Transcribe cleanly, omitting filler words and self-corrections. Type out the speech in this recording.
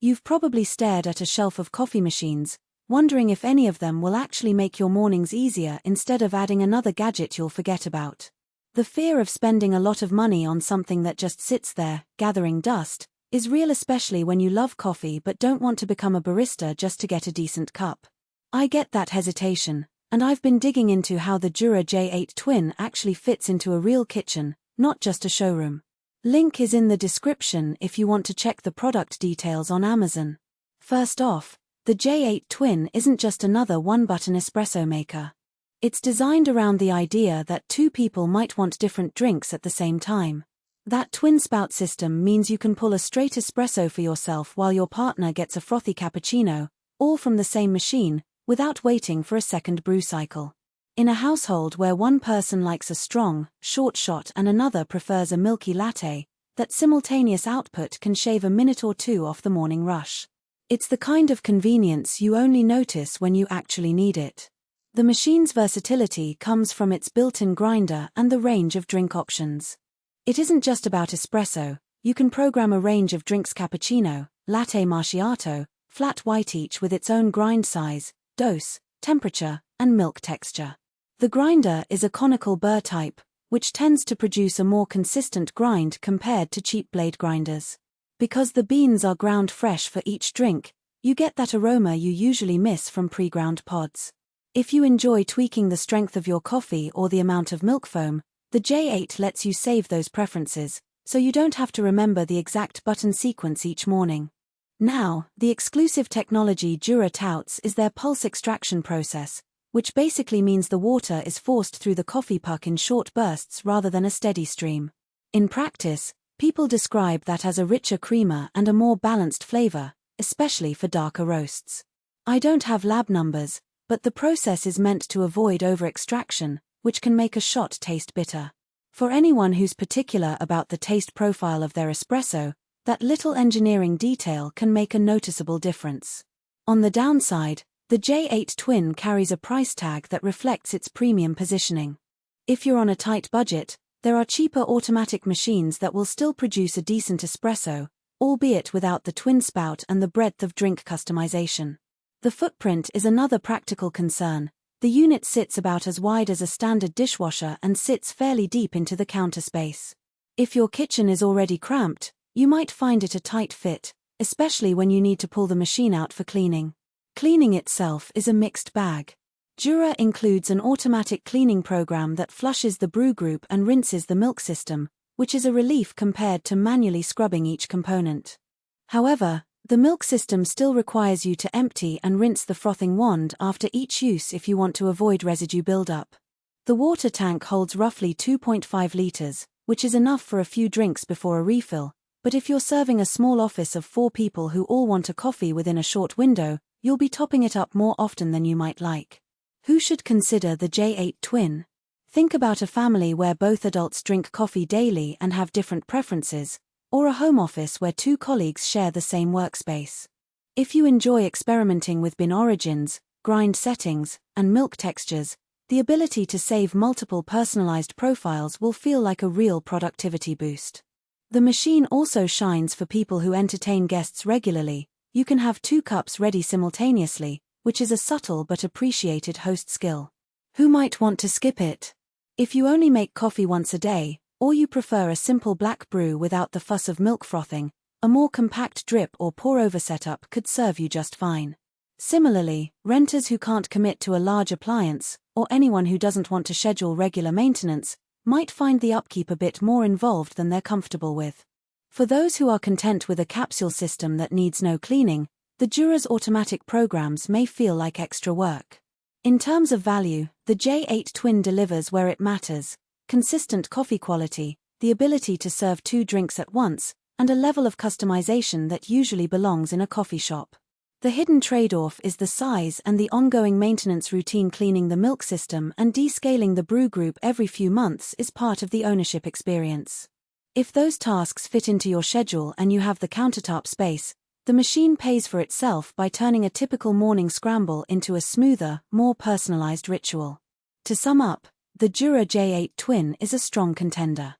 You've probably stared at a shelf of coffee machines, wondering if any of them will actually make your mornings easier instead of adding another gadget you'll forget about. The fear of spending a lot of money on something that just sits there, gathering dust, is real, especially when you love coffee but don't want to become a barista just to get a decent cup. I get that hesitation, and I've been digging into how the Jura J8 Twin actually fits into a real kitchen, not just a showroom. Link is in the description if you want to check the product details on Amazon. First off, the J8 Twin isn't just another one-button espresso maker. It's designed around the idea that two people might want different drinks at the same time. That twin spout system means you can pull a straight espresso for yourself while your partner gets a frothy cappuccino, all from the same machine, without waiting for a second brew cycle. In a household where one person likes a strong, short shot and another prefers a milky latte, that simultaneous output can shave a minute or two off the morning rush. It's the kind of convenience you only notice when you actually need it. The machine's versatility comes from its built-in grinder and the range of drink options. It isn't just about espresso. You can program a range of drinks: cappuccino, latte macchiato, flat white, each with its own grind size, dose, temperature, and milk texture. The grinder is a conical burr type, which tends to produce a more consistent grind compared to cheap blade grinders. Because the beans are ground fresh for each drink, you get that aroma you usually miss from pre-ground pods. If you enjoy tweaking the strength of your coffee or the amount of milk foam, the J8 lets you save those preferences, so you don't have to remember the exact button sequence each morning. Now, the exclusive technology Jura touts is their pulse extraction process, which basically means the water is forced through the coffee puck in short bursts rather than a steady stream. In practice, people describe that as a richer creamer and a more balanced flavor, especially for darker roasts. I don't have lab numbers, but the process is meant to avoid over-extraction, which can make a shot taste bitter. For anyone who's particular about the taste profile of their espresso, that little engineering detail can make a noticeable difference. On the downside, the J8 Twin carries a price tag that reflects its premium positioning. If you're on a tight budget, there are cheaper automatic machines that will still produce a decent espresso, albeit without the twin spout and the breadth of drink customization. The footprint is another practical concern. The unit sits about as wide as a standard dishwasher and sits fairly deep into the counter space. If your kitchen is already cramped, you might find it a tight fit, especially when you need to pull the machine out for cleaning. Cleaning itself is a mixed bag. Jura includes an automatic cleaning program that flushes the brew group and rinses the milk system, which is a relief compared to manually scrubbing each component. However, the milk system still requires you to empty and rinse the frothing wand after each use if you want to avoid residue buildup. The water tank holds roughly 2.5 liters, which is enough for a few drinks before a refill, but if you're serving a small office of 4 people who all want a coffee within a short window, you'll be topping it up more often than you might like. Who should consider the J8 Twin? Think about a family where both adults drink coffee daily and have different preferences, or a home office where 2 colleagues share the same workspace. If you enjoy experimenting with bean origins, grind settings, and milk textures, the ability to save multiple personalized profiles will feel like a real productivity boost. The machine also shines for people who entertain guests regularly. You can have 2 cups ready simultaneously, which is a subtle but appreciated host skill. Who might want to skip it? If you only make coffee once a day, or you prefer a simple black brew without the fuss of milk frothing, a more compact drip or pour-over setup could serve you just fine. Similarly, renters who can't commit to a large appliance, or anyone who doesn't want to schedule regular maintenance, might find the upkeep a bit more involved than they're comfortable with. For those who are content with a capsule system that needs no cleaning, the Jura's automatic programs may feel like extra work. In terms of value, the J8 Twin delivers where it matters: consistent coffee quality, the ability to serve 2 drinks at once, and a level of customization that usually belongs in a coffee shop. The hidden trade-off is the size and the ongoing maintenance routine. Cleaning the milk system and descaling the brew group every few months is part of the ownership experience. If those tasks fit into your schedule and you have the countertop space, the machine pays for itself by turning a typical morning scramble into a smoother, more personalized ritual. To sum up, the Jura J8 Twin is a strong contender.